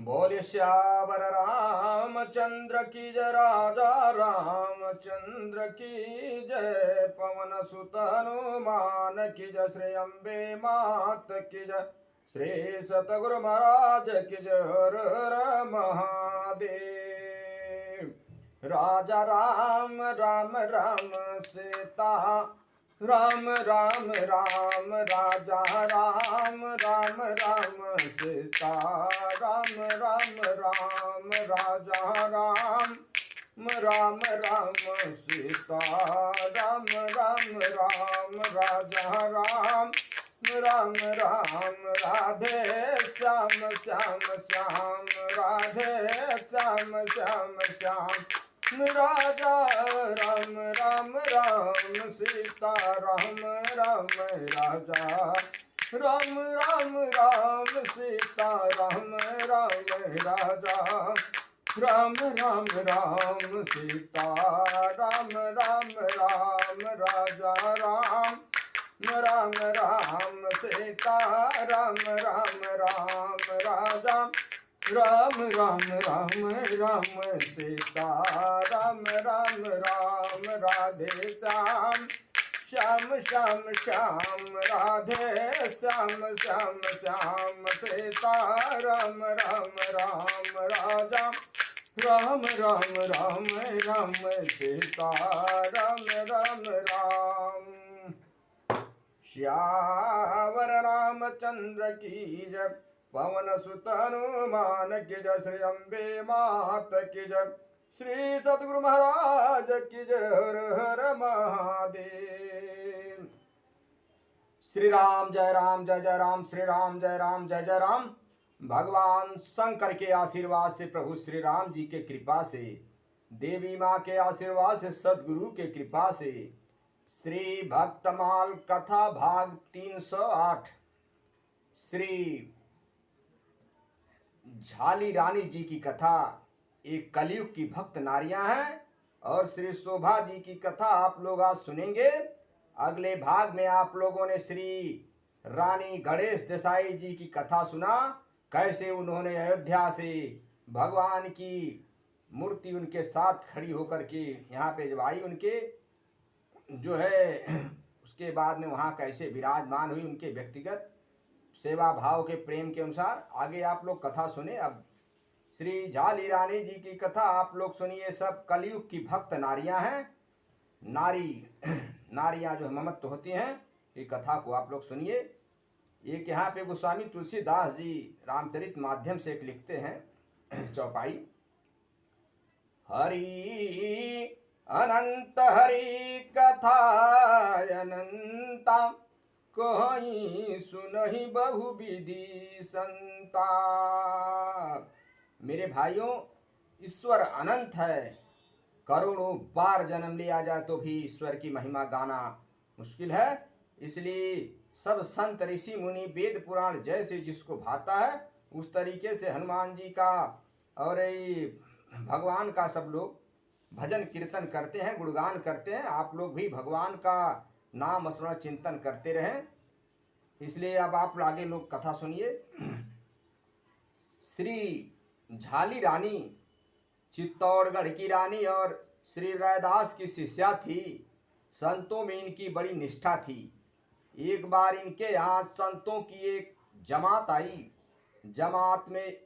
बोले श्यावर रामचंद्र की जय, राजा रामचंद्र की जय। पवन सुत हनुमान की जय, श्री अम्बे मात की जय, श्री सतगुरु महाराज की जय। हर हर महादेव। राजा राम राम राम सीता राम राम राम, राजा राम राम राम सीता राम राम राम, राजा राम राम राम सीता राम राम राम, राजा राम राम राम। राधे श्याम श्याम श्याम, राधे श्याम श्याम श्याम, राजा राम राम राम सीता राम राम, राजा राम राम राम सीता राम राम, राजा राम राम राम सीता राम राम राम, राजा राम राम राम सीता राम राम राम, राजा राम राम राम राम सीता राम राम राम, राधे श्याम श्याम श्याम श्याम, राधे श्याम श्याम श्याम सीता राम राम राम, राजा राम राम राम राम सीता राम राम राम। श्यावर रामचंद्र की जय, पवन सुत हनुमान की जय, श्री अम्बे मात की जय, श्री सतगुरु महाराज की जय। हर हर महादेव। श्री राम जय राम जय जय राम, श्री राम जय राम जय जय राम। भगवान शंकर के आशीर्वाद से, प्रभु श्री राम जी के कृपा से, देवी माँ के आशीर्वाद से, सदगुरु के कृपा से, श्री भक्तमाल कथा भाग 308, श्री झाली रानी जी की कथा। एक कलयुग की भक्त नारियां हैं और श्री शोभा जी की कथा आप लोग आज सुनेंगे। अगले भाग में आप लोगों ने श्री रानी गणेश देसाई जी की कथा सुना, कैसे उन्होंने अयोध्या से भगवान की मूर्ति उनके साथ खड़ी होकर के यहाँ पे जब आई, उनके जो है उसके बाद में वहाँ कैसे विराजमान हुई, उनके व्यक्तिगत सेवा भाव के प्रेम के अनुसार। आगे आप लोग कथा सुने। अब श्री झाली रानी जी की कथा आप लोग सुनिए। सब कलयुग की भक्त नारियां हैं। नारियां जो ममत्व होती हैं, ये कथा को आप लोग सुनिए। एक यहाँ पे गोस्वामी तुलसीदास जी रामचरित माध्यम से एक लिखते हैं चौपाई। हरि अनंत हरि कथा अनंता, कहीं सुनहि बहु विधि संता। मेरे भाइयों, ईश्वर अनंत है। करोड़ों बार जन्म लिया जाए तो भी ईश्वर की महिमा गाना मुश्किल है। इसलिए सब संत ऋषि मुनि वेद पुराण जैसे जिसको भाता है उस तरीके से हनुमान जी का और भगवान का सब लोग भजन कीर्तन करते हैं, गुणगान करते हैं। आप लोग भी भगवान का नाम स्मरण चिंतन करते रहें। इसलिए अब आप आगे लोग कथा सुनिए। श्री झाली रानी चित्तौड़गढ़ की रानी और श्री रैदास की शिष्या थी। संतों में इनकी बड़ी निष्ठा थी। एक बार इनके यहाँ संतों की एक जमात आई। जमात में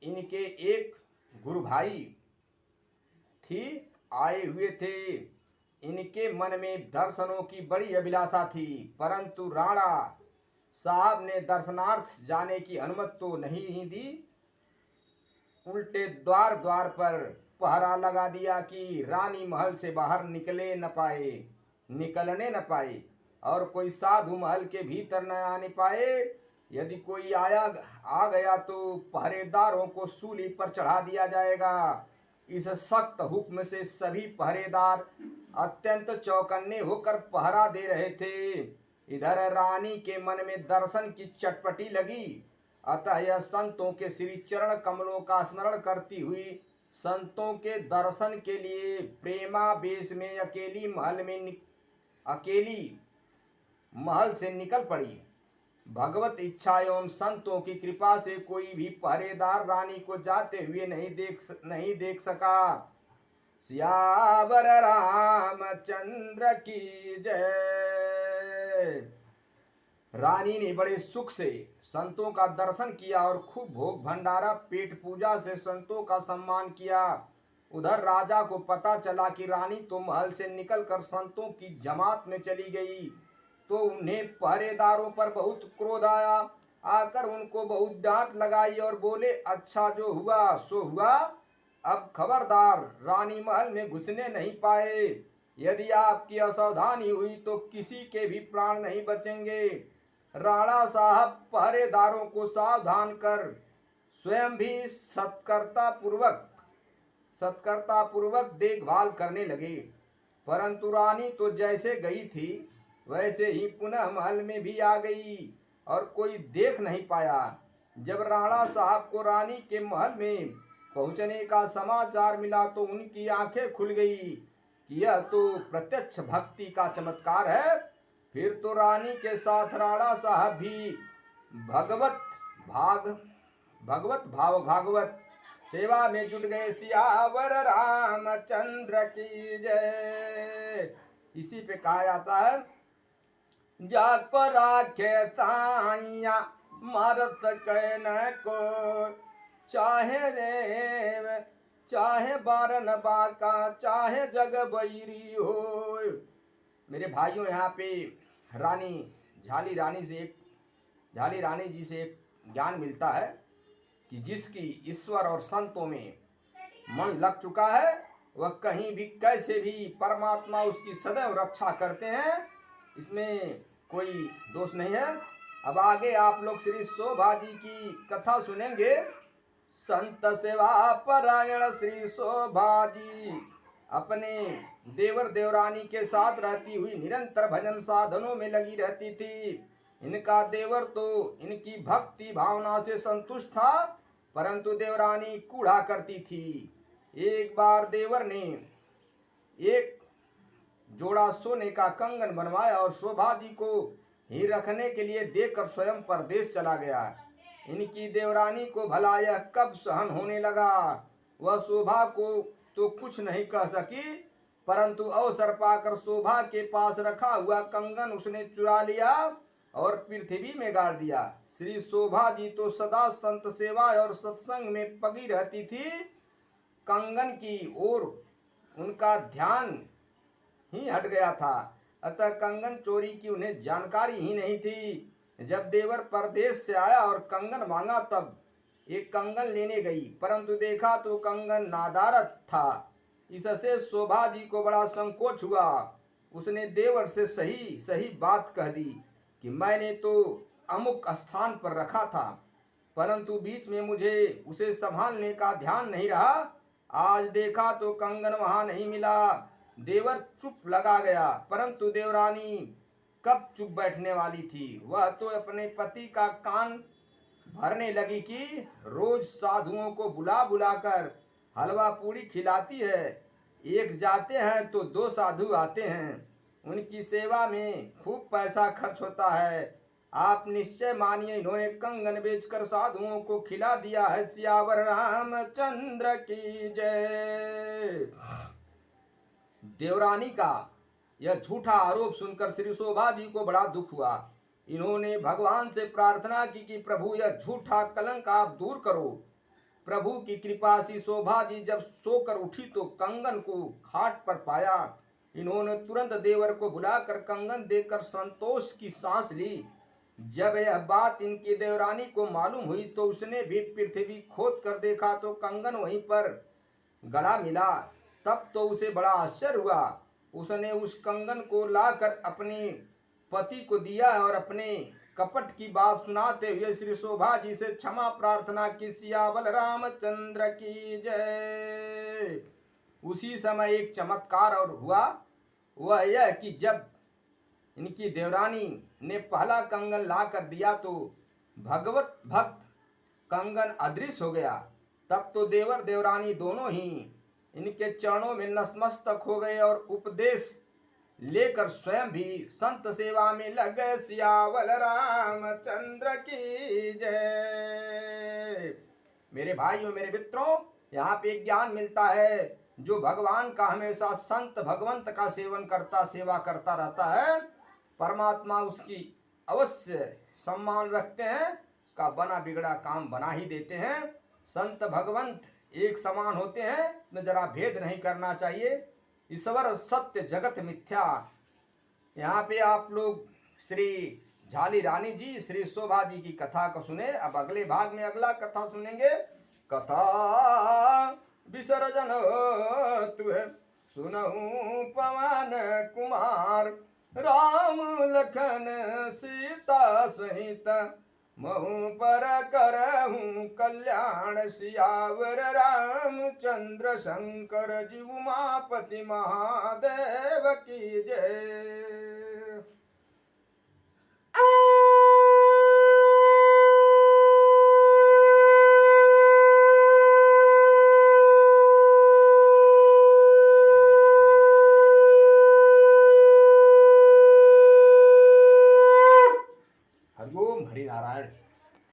इनके एक गुरु भाई थी, आए हुए थे। इनके मन में दर्शनों की बड़ी अभिलाषा थी, परंतु राणा साहब ने दर्शनार्थ जाने की अनुमति तो नहीं ही दी। उल्टे द्वार द्वार पर पहरा लगा दिया कि रानी महल से बाहर निकलने न पाए और कोई साधु महल के भीतर न आने पाए। यदि कोई आ गया तो पहरेदारों को सूली पर चढ़ा दिया जाएगा। इस सख्त हुक्म से सभी पहरेदार अत्यंत चौकन्ने होकर पहरा दे रहे थे। इधर रानी के मन में दर्शन की चटपटी लगी। अतः यह संतों के श्री चरण कमलों का स्मरण करती हुई संतों के दर्शन के लिए प्रेमावेश में अकेली महल से निकल पड़ी। भगवत इच्छा एवं संतों की कृपा से कोई भी पहरेदार रानी को जाते हुए नहीं देख सका। सियावर रामचंद्र की जय। रानी ने बड़े सुख से संतों का दर्शन किया और खूब भोग भंडारा पेट पूजा से संतों का सम्मान किया। उधर राजा को पता चला कि रानी तो महल से निकलकर संतों की जमात में चली गई, तो उन्हें पहरेदारों पर बहुत क्रोध आया। आकर उनको बहुत डांट लगाई और बोले, अच्छा जो हुआ सो हुआ, अब खबरदार रानी महल में घुसने नहीं पाए। यदि आपकी असावधानी हुई तो किसी के भी प्राण नहीं बचेंगे। राणा साहब पहरेदारों को सावधान कर स्वयं भी सत्कर्ता पूर्वक देखभाल करने लगे। परंतु रानी तो जैसे गई थी वैसे ही पुनः महल में भी आ गई और कोई देख नहीं पाया। जब राणा साहब को रानी के महल में पहुंचने का समाचार मिला तो उनकी आंखें खुल गई कि यह तो प्रत्यक्ष भक्ति का चमत्कार है। फिर तो रानी के साथ राणा साहब भी भगवत भागवत सेवा में जुट गए। सियावर रामचंद्र की जय। इसी पे कहा जाता है, जाको राखे साइया मारत सके न को, चाहे रेव चाहे बारन बाका चाहे जग बैरी हो। मेरे भाइयों, यहाँ पे झाली रानी जी से एक ज्ञान मिलता है कि जिसकी ईश्वर और संतों में मन लग चुका है वह कहीं भी कैसे भी परमात्मा उसकी सदैव रक्षा करते हैं, इसमें कोई दोष नहीं है। अब आगे आप लोग श्री शोभा जी की कथा सुनेंगे। संत सेवा परायण श्री शोभा जी अपने देवर देवरानी के साथ रहती हुई निरंतर भजन साधनों में लगी रहती थी। इनका देवर तो इनकी भक्ति भावना से संतुष्ट था, परंतु देवरानी कूड़ा करती थी। एक बार देवर ने एक जोड़ा सोने का कंगन बनवाया और शोभा जी को ही रखने के लिए देकर स्वयं परदेश चला गया। इनकी देवरानी को भला यह कब सहन होने लगा। वह शोभा को तो कुछ नहीं कह सकी, परंतु अवसर पाकर शोभा के पास रखा हुआ कंगन उसने चुरा लिया और पृथ्वी में गाड़ दिया। श्री शोभा जी तो सदा संत सेवा और सत्संग में पगी रहती थी। कंगन की ओर उनका ध्यान ही हट गया था, अतः कंगन चोरी की उन्हें जानकारी ही नहीं थी। जब देवर परदेश से आया और कंगन मांगा तब एक कंगन लेने गई, परंतु देखा तो कंगन नादारत था। इससे शोभा जी को बड़ा संकोच हुआ। उसने देवर से सही बात कह दी कि मैंने तो अमुक स्थान पर रखा था, परंतु बीच में मुझे उसे संभालने का ध्यान नहीं रहा। आज देखा तो कंगन वहां नहीं मिला। देवर चुप लगा गया, परंतु देवरानी कब चुप बैठने वाली थी। वह तो अपने पति का कान भरने लगी कि रोज साधुओं को बुला बुलाकर हलवा पूड़ी खिलाती है। एक जाते हैं तो दो साधु आते हैं, उनकी सेवा में खूब पैसा खर्च होता है। आप निश्चय मानिए इन्होंने कंगन बेचकर साधुओं को खिला दिया है। सियावर रामचंद्र की जय। देवरानी का यह झूठा आरोप सुनकर श्री शोभा जी को बड़ा दुख हुआ। इन्होंने भगवान से प्रार्थना की कि प्रभु यह झूठा कलंक आप दूर करो। प्रभु की कृपा से शोभा जी जब सोकर उठी तो कंगन को खाट पर पाया। इन्होंने तुरंत देवर को बुलाकर कंगन देकर संतोष की सांस ली। जब यह बात इनकी देवरानी को मालूम हुई तो उसने भी पृथ्वी खोद कर देखा तो कंगन वहीं पर गड़ा मिला। तब तो उसे बड़ा आश्चर्य हुआ। उसने उस कंगन को लाकर अपने पति को दिया और अपने कपट की बात सुनाते हुए श्री शोभा जी से क्षमा प्रार्थना की। सियावर रामचंद्र की जय। उसी समय एक चमत्कार और हुआ। वह यह कि जब इनकी देवरानी ने पहला कंगन ला कर दिया तो भगवत भक्त कंगन अदृश्य हो गया। तब तो देवर देवरानी दोनों ही इनके चरणों में नतमस्तक हो गए और उपदेश लेकर स्वयं भी संत सेवा में लग गए। सियावल रामचंद्र की जय। मेरे भाइयों, मेरे मित्रों, यहाँ पे एक ज्ञान मिलता है। जो भगवान का हमेशा संत भगवंत का सेवन करता, सेवा करता रहता है, परमात्मा उसकी अवश्य सम्मान रखते हैं, उसका बना बिगड़ा काम बना ही देते हैं। संत भगवंत एक समान होते हैं, में जरा भेद नहीं करना चाहिए। ईश्वर सत्य जगत मिथ्या। यहाँ पे आप लोग श्री झाली रानी जी, श्री शोभा जी की कथा को सुने। अब अगले भाग में अगला कथा सुनेंगे। कथा विसर्जन तुह सुनहु पवन कुमार, राम लखन सीता सहित महु पर करहूँ कल्याण। सियावर रामचंद्र शंकर जी उमापति महादेव की जय। हरिओम, हरि नारायण।